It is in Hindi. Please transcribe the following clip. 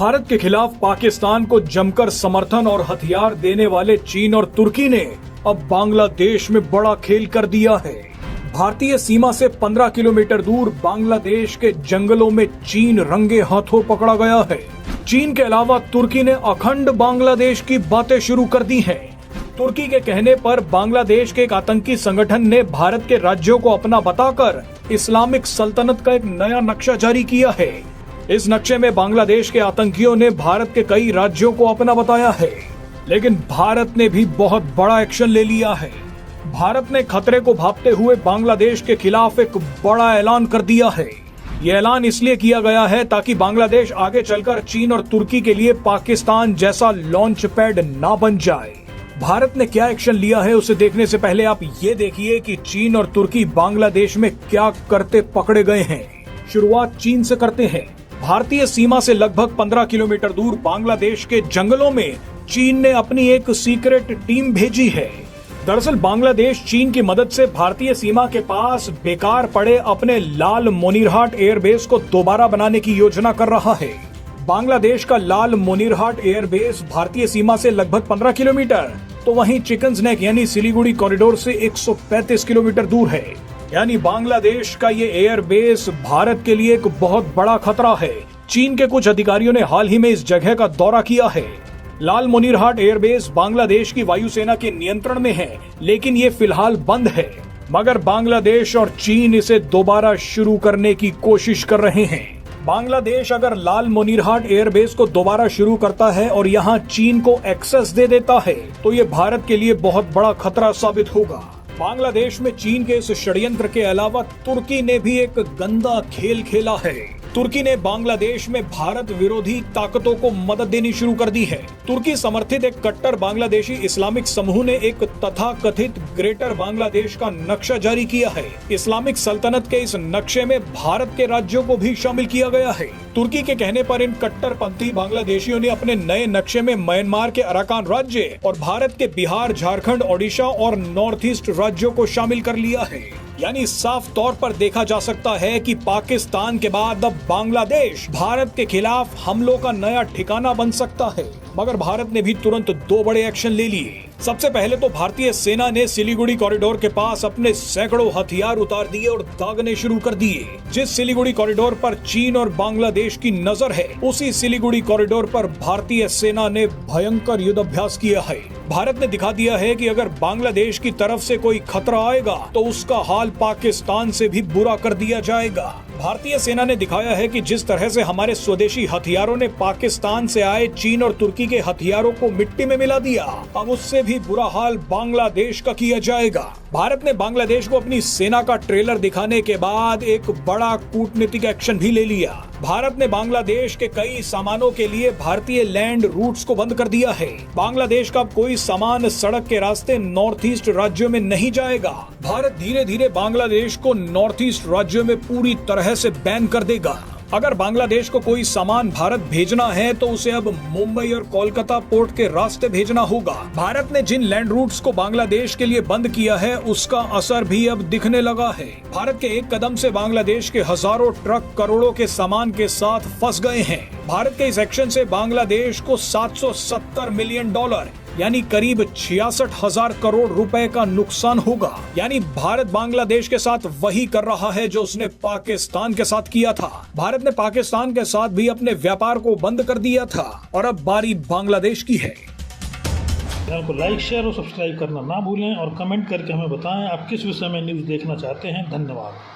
भारत के खिलाफ पाकिस्तान को जमकर समर्थन और हथियार देने वाले चीन और तुर्की ने अब बांग्लादेश में बड़ा खेल कर दिया है। भारतीय सीमा से 15 किलोमीटर दूर बांग्लादेश के जंगलों में चीन रंगे हाथों पकड़ा गया है। चीन के अलावा तुर्की ने अखंड बांग्लादेश की बातें शुरू कर दी हैं। तुर्की के कहने पर बांग्लादेश के एक आतंकी संगठन ने भारत के राज्यों को अपना बताकर इस्लामिक सल्तनत का एक नया नक्शा जारी किया है। इस नक्शे में बांग्लादेश के आतंकियों ने भारत के कई राज्यों को अपना बताया है, लेकिन भारत ने भी बहुत बड़ा एक्शन ले लिया है। भारत ने खतरे को भांपते हुए बांग्लादेश के खिलाफ एक बड़ा ऐलान कर दिया है। ये ऐलान इसलिए किया गया है ताकि बांग्लादेश आगे चलकर चीन और तुर्की के लिए पाकिस्तान जैसा लॉन्च पैड ना बन जाए। भारत ने क्या एक्शन लिया है उसे देखने से पहले आप ये देखिए कि चीन और तुर्की बांग्लादेश में क्या करते पकड़े गए हैं। शुरुआत चीन से करते हैं। भारतीय सीमा से लगभग 15 किलोमीटर दूर बांग्लादेश के जंगलों में चीन ने अपनी एक सीक्रेट टीम भेजी है। दरअसल बांग्लादेश चीन की मदद से भारतीय सीमा के पास बेकार पड़े अपने लाल मोनीरहाट एयरबेस को दोबारा बनाने की योजना कर रहा है। बांग्लादेश का लाल मोनीरहाट एयरबेस भारतीय सीमा से लगभग 15 किलोमीटर, तो वहीं चिकन्स नेक यानी सिलीगुड़ी कॉरिडोर से 135 किलोमीटर दूर है। यानी बांग्लादेश का ये एयरबेस भारत के लिए एक बहुत बड़ा खतरा है। चीन के कुछ अधिकारियों ने हाल ही में इस जगह का दौरा किया है। लाल मोनीरहाट एयरबेस बांग्लादेश की वायुसेना के नियंत्रण में है, लेकिन ये फिलहाल बंद है। मगर बांग्लादेश और चीन इसे दोबारा शुरू करने की कोशिश कर रहे हैं। बांग्लादेश अगर लाल मोनीरहाट एयरबेस को दोबारा शुरू करता है और यहाँ चीन को एक्सेस दे देता है, तो ये भारत के लिए बहुत बड़ा खतरा साबित होगा। बांग्लादेश में चीन के इस षड्यंत्र के अलावा तुर्की ने भी एक गंदा खेल खेला है। तुर्की ने बांग्लादेश में भारत विरोधी ताकतों को मदद देनी शुरू कर दी है। तुर्की समर्थित एक कट्टर बांग्लादेशी इस्लामिक समूह ने एक तथाकथित ग्रेटर बांग्लादेश का नक्शा जारी किया है। इस्लामिक सल्तनत के इस नक्शे में भारत के राज्यों को भी शामिल किया गया है। तुर्की के कहने पर इन कट्टरपंथी बांग्लादेशियों ने अपने नए नक्शे में म्यांमार के अराकान राज्य और भारत के बिहार, झारखंड, ओडिशा और नॉर्थ ईस्ट राज्यों को शामिल कर लिया है। यानी साफ तौर पर देखा जा सकता है कि पाकिस्तान के बाद अब बांग्लादेश भारत के खिलाफ हमलों का नया ठिकाना बन सकता है। मगर भारत ने भी तुरंत दो बड़े एक्शन ले लिए। सबसे पहले तो भारतीय सेना ने सिलीगुड़ी कॉरिडोर के पास अपने सैकड़ों हथियार उतार दिए और दागने शुरू कर दिए। जिस सिलीगुड़ी कॉरिडोर पर चीन और बांग्लादेश की नजर है, उसी सिलीगुड़ी कॉरिडोर पर भारतीय सेना ने भयंकर युद्धाभ्यास किया है। भारत ने दिखा दिया है कि अगर बांग्लादेश की तरफ से कोई खतरा आएगा तो उसका हाल पाकिस्तान से भी बुरा कर दिया जाएगा। भारतीय सेना ने दिखाया है कि जिस तरह से हमारे स्वदेशी हथियारों ने पाकिस्तान से आए चीन और तुर्की के हथियारों को मिट्टी में मिला दिया, अब उससे भी बुरा हाल बांग्लादेश का किया जाएगा। भारत ने बांग्लादेश को अपनी सेना का ट्रेलर दिखाने के बाद एक बड़ा कूटनीतिक एक्शन भी ले लिया। भारत ने बांग्लादेश के कई सामानों के लिए भारतीय लैंड रूट्स को बंद कर दिया है। बांग्लादेश का कोई सामान सड़क के रास्ते नॉर्थ ईस्ट राज्यों में नहीं जाएगा। भारत धीरे धीरे बांग्लादेश को नॉर्थ ईस्ट राज्यों में पूरी तरह से बैन कर देगा। अगर बांग्लादेश को कोई सामान भारत भेजना है तो उसे अब मुंबई और कोलकाता पोर्ट के रास्ते भेजना होगा। भारत ने जिन लैंड रूट्स को बांग्लादेश के लिए बंद किया है, उसका असर भी अब दिखने लगा है। भारत के एक कदम से बांग्लादेश के हजारों ट्रक करोड़ों के सामान के साथ फंस गए हैं। भारत के इस एक्शन से बांग्लादेश को $770 मिलियन यानी करीब 66,000 करोड़ रुपए का नुकसान होगा। यानी भारत बांग्लादेश के साथ वही कर रहा है जो उसने पाकिस्तान के साथ किया था। भारत ने पाकिस्तान के साथ भी अपने व्यापार को बंद कर दिया था और अब बारी बांग्लादेश की है। चैनल को लाइक, शेयर और सब्सक्राइब करना ना भूलें और कमेंट करके हमें बताएं आप किस विषय में न्यूज़ देखना चाहते हैं। धन्यवाद।